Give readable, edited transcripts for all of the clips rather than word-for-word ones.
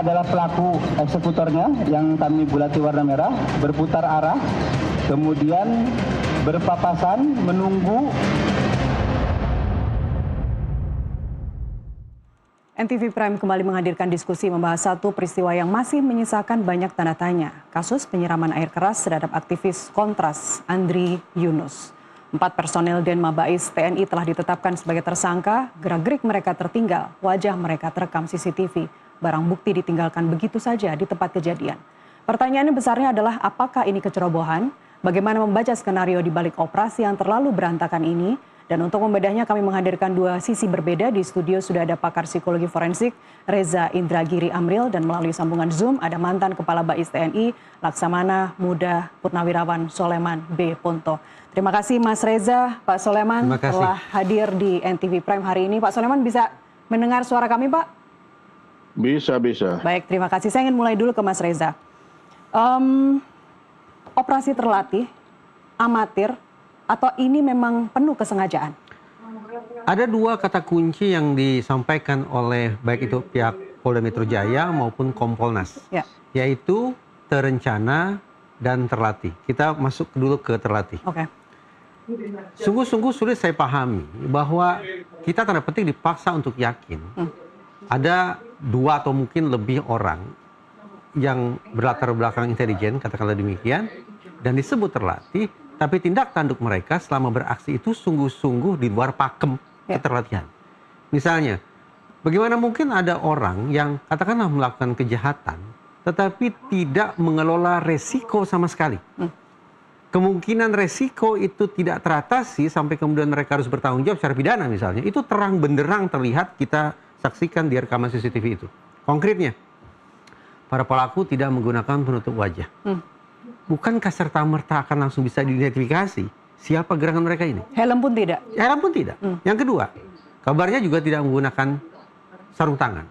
adalah pelaku eksekutornya yang kami bulati warna merah, berputar arah, kemudian berpapasan menunggu. NTV Prime kembali menghadirkan diskusi membahas satu peristiwa yang masih menyisakan banyak tanda tanya. Kasus penyiraman air keras terhadap aktivis Kontras, Andri Yunus. 4 personel Denma Bais TNI telah ditetapkan sebagai tersangka, gerak-gerik mereka tertinggal, wajah mereka terekam CCTV. Barang bukti ditinggalkan begitu saja di tempat kejadian. Pertanyaannya besarnya adalah apakah ini kecerobohan? Bagaimana membaca skenario di balik operasi yang terlalu berantakan ini? Dan untuk membedahnya kami menghadirkan dua sisi berbeda. Di studio sudah ada pakar psikologi forensik Reza Indragiri Amril dan melalui sambungan Zoom ada mantan Kepala Bais TNI Laksamana Muda Purnawirawan Soleman B. Ponto. Terima kasih Mas Reza, Pak Soleman telah hadir di NTV Prime hari ini. Pak Soleman bisa mendengar suara kami Pak? Bisa. Baik, terima kasih. Saya ingin mulai dulu ke Mas Reza. Operasi terlatih, amatir, atau ini memang penuh kesengajaan? Ada dua kata kunci yang disampaikan oleh baik itu pihak Polda Metro Jaya maupun Kompolnas, yaitu terencana dan terlatih. Kita masuk dulu ke terlatih. Oke. Sungguh-sungguh sulit saya pahami bahwa kita tanda petik dipaksa untuk yakin ada dua atau mungkin lebih orang yang berlatar belakang intelijen, katakanlah demikian, dan disebut terlatih. Tapi tindak tanduk mereka selama beraksi itu sungguh-sungguh di luar pakem keterlatihan. Misalnya, bagaimana mungkin ada orang yang katakanlah melakukan kejahatan, tetapi tidak mengelola resiko sama sekali. Kemungkinan resiko itu tidak teratasi sampai kemudian mereka harus bertanggung jawab secara pidana misalnya. Itu terang benderang terlihat, kita saksikan di rekaman CCTV itu. Konkretnya, para pelaku tidak menggunakan penutup wajah. Bukankah serta-merta akan langsung bisa diidentifikasi siapa gerangan mereka ini? Helm pun tidak? Helm pun tidak. Yang kedua, kabarnya juga tidak menggunakan sarung tangan.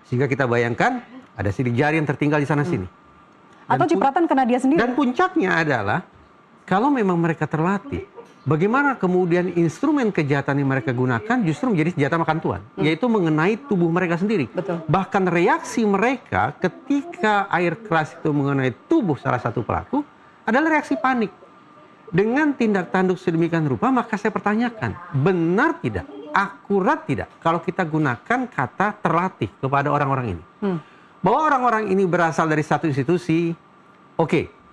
Sehingga kita bayangkan ada sidik jari yang tertinggal di sana-sini. Atau cipratan kena dia sendiri? Dan puncaknya adalah, kalau memang mereka terlatih, bagaimana kemudian instrumen kejahatan yang mereka gunakan justru menjadi senjata makan tuan, yaitu mengenai tubuh mereka sendiri. Betul. Bahkan reaksi mereka ketika air keras itu mengenai tubuh salah satu pelaku adalah reaksi panik. Dengan tindak tanduk sedemikian rupa, maka saya pertanyakan, benar tidak, akurat tidak kalau kita gunakan kata terlatih kepada orang-orang ini? Bahwa orang-orang ini berasal dari satu institusi, oke.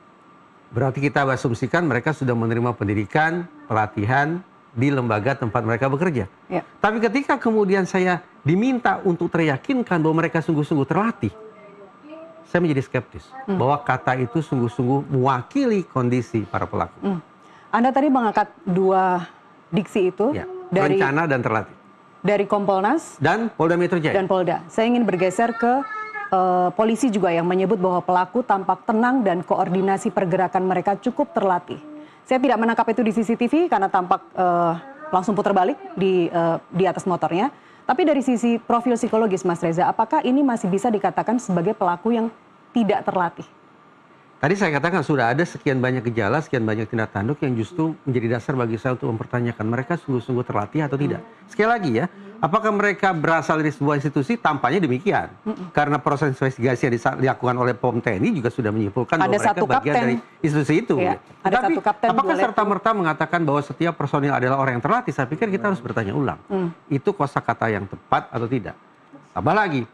Berarti kita asumsikan mereka sudah menerima pendidikan, pelatihan di lembaga tempat mereka bekerja. Tapi ketika kemudian saya diminta untuk teryakinkan bahwa mereka sungguh-sungguh terlatih, saya menjadi skeptis bahwa kata itu sungguh-sungguh mewakili kondisi para pelaku. Anda tadi mengangkat dua diksi itu dari rencana dan terlatih. Dari Kompolnas dan Polda Metro Jaya. Dan Polda. Saya ingin bergeser ke polisi juga yang menyebut bahwa pelaku tampak tenang dan koordinasi pergerakan mereka cukup terlatih. Saya tidak menangkap itu di CCTV karena tampak langsung putar balik di atas motornya. Tapi dari sisi profil psikologis Mas Reza, apakah ini masih bisa dikatakan sebagai pelaku yang tidak terlatih? Tadi saya katakan sudah ada sekian banyak gejala, sekian banyak tindak tanduk yang justru menjadi dasar bagi saya untuk mempertanyakan mereka sungguh-sungguh terlatih atau tidak. Sekali lagi ya, apakah mereka berasal dari sebuah institusi? Tampaknya demikian. Karena proses investigasi yang dilakukan oleh POM TNI juga sudah menyimpulkan bahwa mereka bagian dari institusi itu. Ada tapi satu kapten apakah serta-merta mengatakan bahwa setiap personil adalah orang yang terlatih? Saya pikir kita harus bertanya ulang. Itu kosakata yang tepat atau tidak? Tambah lagi,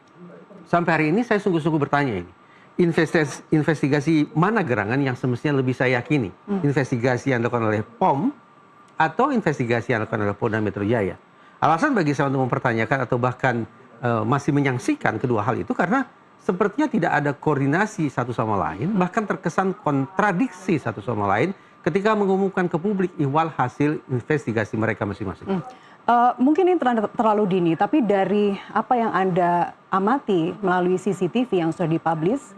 sampai hari ini saya sungguh-sungguh bertanya ini. Investigasi mana gerangan yang semestinya lebih saya yakini? Investigasi yang dilakukan oleh POM atau investigasi yang dilakukan oleh Polda Metro Jaya? Alasan bagi saya untuk mempertanyakan atau bahkan masih menyaksikan kedua hal itu karena sepertinya tidak ada koordinasi satu sama lain, bahkan terkesan kontradiksi satu sama lain ketika mengumumkan ke publik ihwal hasil investigasi mereka masing-masing. Mungkin ini terlalu dini, tapi dari apa yang Anda amati melalui CCTV yang sudah dipublish,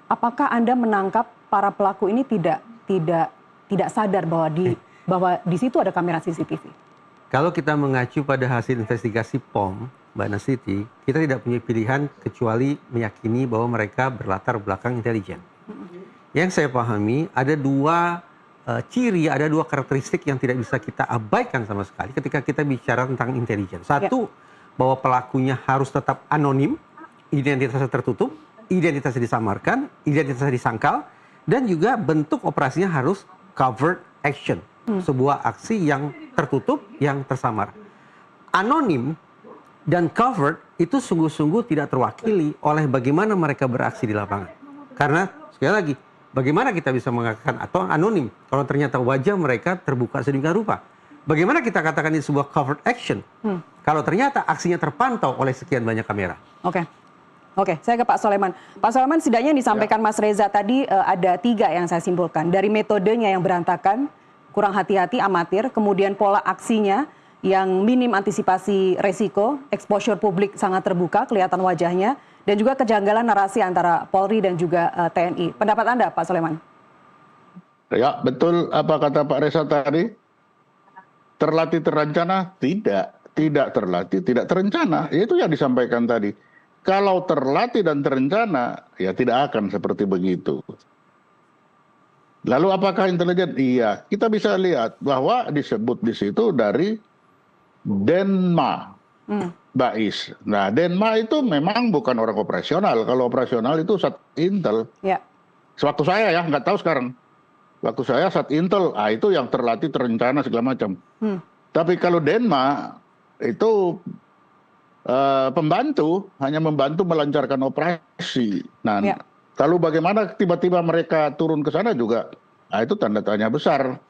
apakah Anda menangkap para pelaku ini tidak sadar bahwa di situ ada kamera CCTV? Kalau kita mengacu pada hasil investigasi POM, Mbak Nasiti, kita tidak punya pilihan kecuali meyakini bahwa mereka berlatar belakang intelijen. Yang saya pahami ada dua ciri, ada dua karakteristik yang tidak bisa kita abaikan sama sekali ketika kita bicara tentang intelijen. Satu, bahwa pelakunya harus tetap anonim, identitasnya tertutup, identitasnya disamarkan, identitasnya disangkal, dan juga bentuk operasinya harus covert action. Sebuah aksi yang tertutup, yang tersamar. Anonim dan covert itu sungguh-sungguh tidak terwakili oleh bagaimana mereka beraksi di lapangan. Karena sekali lagi, bagaimana kita bisa mengatakan atau anonim kalau ternyata wajah mereka terbuka sedemikian rupa? Bagaimana kita katakan ini sebuah covert action kalau ternyata aksinya terpantau oleh sekian banyak kamera? Oke, saya ke Pak Soleman. Pak Soleman, setidaknya yang disampaikan Mas Reza tadi ada 3 yang saya simpulkan. Dari metodenya yang berantakan, kurang hati-hati, amatir, kemudian pola aksinya yang minim antisipasi resiko, exposure publik sangat terbuka, kelihatan wajahnya, dan juga kejanggalan narasi antara Polri dan juga TNI. Pendapat Anda, Pak Soleman? Ya, betul apa kata Pak Reza tadi. Terlatih terencana? Tidak terlatih, tidak terencana. Itu yang disampaikan tadi. Kalau terlatih dan terencana, ya tidak akan seperti begitu. Lalu apakah intelijen? Iya, kita bisa lihat bahwa disebut di situ dari Denma Bais. Nah, Denma itu memang bukan orang operasional. Kalau operasional itu Sat Intel. Ya. Sewaktu saya ya, nggak tahu sekarang. Waktu saya Sat Intel, itu yang terlatih, terencana segala macam. Tapi kalau Denma itu pembantu, hanya membantu melancarkan operasi. Nah, kalau bagaimana tiba-tiba mereka turun ke sana juga, itu tanda tanya besar.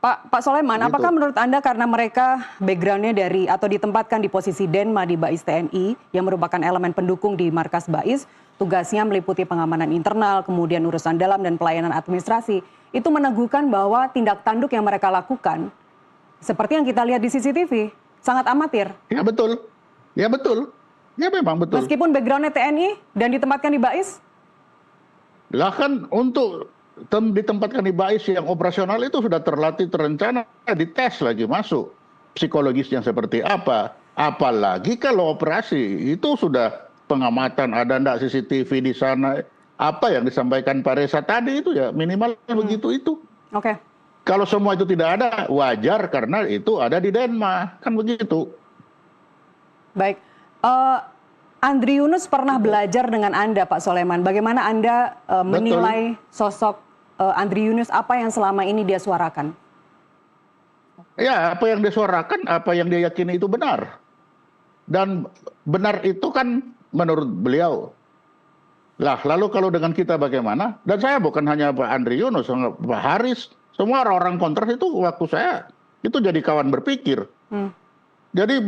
Pak Soleman, Gitu. apakah menurut Anda karena mereka backgroundnya dari atau ditempatkan di posisi Denma di Bais TNI yang merupakan elemen pendukung di markas Bais, tugasnya meliputi pengamanan internal, kemudian urusan dalam dan pelayanan administrasi, itu meneguhkan bahwa tindak tanduk yang mereka lakukan, seperti yang kita lihat di CCTV, sangat amatir. Ya betul, ya betul, ya memang betul. Meskipun backgroundnya TNI dan ditempatkan di Bais? Lah kan untuk ditempatkan di Bais yang operasional itu sudah terlatih, terencana, dites lagi masuk. Psikologisnya seperti apa. Apalagi kalau operasi itu sudah pengamatan, ada enggak CCTV di sana. Apa yang disampaikan Pak Reza tadi itu ya minimal begitu itu. Oke. Kalau semua itu tidak ada, wajar karena itu ada di Denma. Kan begitu. Baik. Andri Yunus pernah belajar dengan Anda, Pak Soleman. Bagaimana Anda menilai sosok Andri Yunus, apa yang selama ini dia suarakan? Ya, apa yang dia suarakan, apa yang dia yakini itu benar. Dan benar itu kan menurut beliau. Lah, lalu kalau dengan kita bagaimana? Dan saya bukan hanya Pak Andri Yunus, Pak Haris, semua orang-orang kontras itu waktu saya itu jadi kawan berpikir. Jadi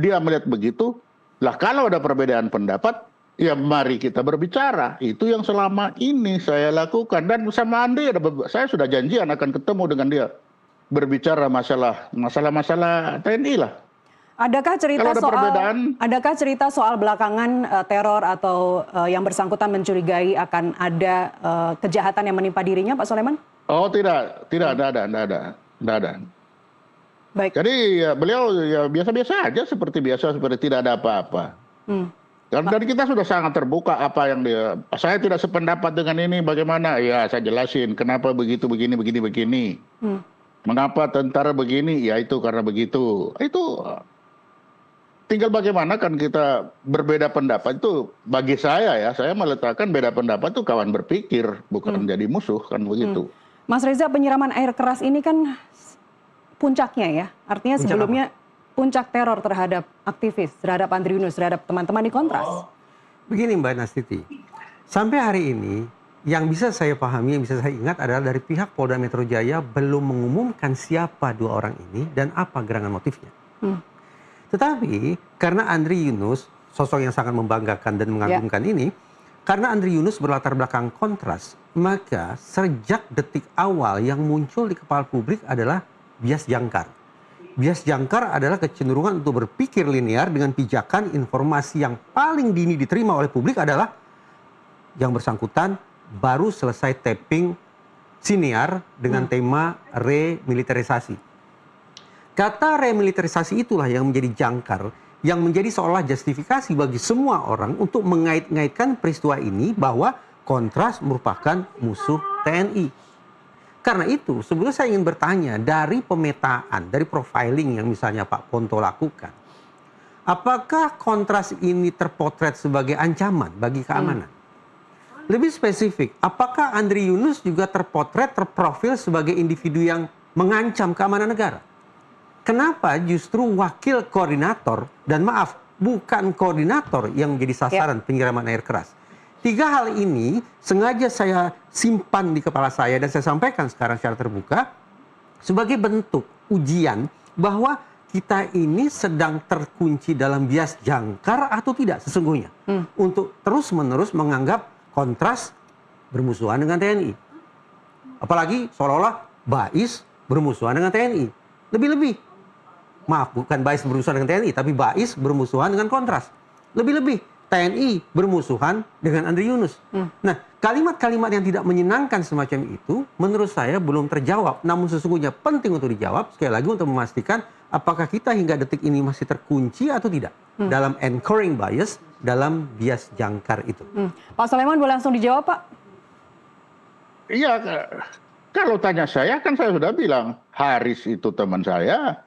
dia melihat begitu. Lah kalau ada perbedaan pendapat, ya mari kita berbicara. Itu yang selama ini saya lakukan. Dan sama Andri, saya sudah janjian akan ketemu dengan dia. Berbicara masalah TNI lah. Adakah cerita soal belakangan teror atau yang bersangkutan mencurigai akan ada kejahatan yang menimpa dirinya, Pak Soleman? Oh, tidak ada. Baik. Jadi ya, beliau ya biasa-biasa aja seperti biasa, seperti tidak ada apa-apa. Dan kita sudah sangat terbuka apa yang saya tidak sependapat dengan ini, bagaimana? Ya saya jelasin kenapa begitu, begini. Mengapa tentara begini? Ya itu karena begitu. Itu tinggal bagaimana kan kita berbeda pendapat itu bagi saya meletakkan beda pendapat itu kawan berpikir, bukan jadi musuh kan begitu. Mas Reza, penyiraman air keras ini kan puncaknya ya. Artinya sebelumnya puncak teror terhadap aktivis, terhadap Andri Yunus, terhadap teman-teman di Kontras. Begini Mbak Nastiti, sampai hari ini yang bisa saya pahami, yang bisa saya ingat adalah dari pihak Polda Metro Jaya belum mengumumkan siapa 2 orang ini dan apa gerangan motifnya. Tetapi karena Andri Yunus, sosok yang sangat membanggakan dan mengagumkan ini, karena Andri Yunus berlatar belakang Kontras, maka sejak detik awal yang muncul di kepala publik adalah bias jangkar. Bias jangkar adalah kecenderungan untuk berpikir linear dengan pijakan informasi yang paling dini diterima oleh publik adalah yang bersangkutan baru selesai taping siniar dengan tema remilitarisasi. Kata remilitarisasi itulah yang menjadi jangkar, yang menjadi seolah justifikasi bagi semua orang untuk mengait-ngaitkan peristiwa ini bahwa Kontras merupakan musuh TNI. Karena itu, sebetulnya saya ingin bertanya, dari pemetaan, dari profiling yang misalnya Pak Ponto lakukan, apakah kontras ini terpotret sebagai ancaman bagi keamanan? Lebih spesifik, apakah Andri Yunus juga terpotret, terprofil sebagai individu yang mengancam keamanan negara? Kenapa justru wakil koordinator, dan maaf, bukan koordinator yang menjadi sasaran penyiraman air keras? 3 hal ini sengaja saya simpan di kepala saya dan saya sampaikan sekarang secara terbuka sebagai bentuk ujian bahwa kita ini sedang terkunci dalam bias jangkar atau tidak sesungguhnya. Untuk terus-menerus menganggap kontras bermusuhan dengan TNI. Apalagi seolah-olah BAIS bermusuhan dengan TNI. Lebih-lebih. Maaf, bukan BAIS bermusuhan dengan TNI, tapi BAIS bermusuhan dengan kontras. Lebih-lebih. TNI bermusuhan dengan Andri Yunus. Nah, kalimat-kalimat yang tidak menyenangkan semacam itu menurut saya belum terjawab. Namun sesungguhnya penting untuk dijawab, sekali lagi untuk memastikan apakah kita hingga detik ini masih terkunci atau tidak dalam anchoring bias, dalam bias jangkar itu. Pak Soleman boleh langsung dijawab, Pak? Iya, kalau tanya saya kan saya sudah bilang, Haris itu teman saya.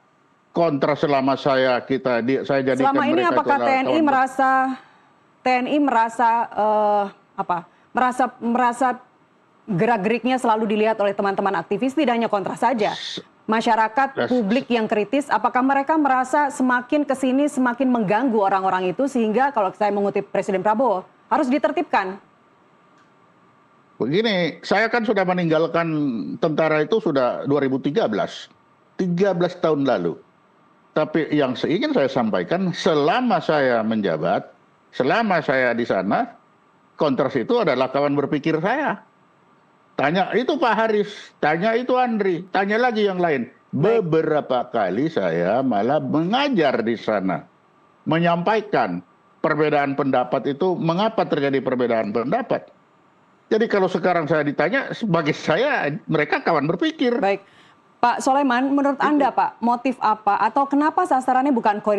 Kontra selama saya jadikan Selama ini mereka apakah TNI merasa gerak-geriknya selalu dilihat oleh teman-teman aktivis, tidak hanya kontras saja. Masyarakat, publik yang kritis, apakah mereka merasa semakin kesini semakin mengganggu orang-orang itu sehingga kalau saya mengutip Presiden Prabowo harus ditertibkan? Begini, saya kan sudah meninggalkan tentara itu sudah 2013, 13 tahun lalu. Tapi yang ingin saya sampaikan, selama saya menjabat, selama saya di sana, kontras itu adalah kawan berpikir saya. Tanya itu Pak Haris, tanya itu Andri, tanya lagi yang lain. Beberapa kali saya malah mengajar di sana. Menyampaikan perbedaan pendapat itu, mengapa terjadi perbedaan pendapat. Jadi kalau sekarang saya ditanya, bagi saya mereka kawan berpikir. Baik, Pak Soleman, menurut Anda Pak, motif apa atau kenapa sasarannya bukan koordinator?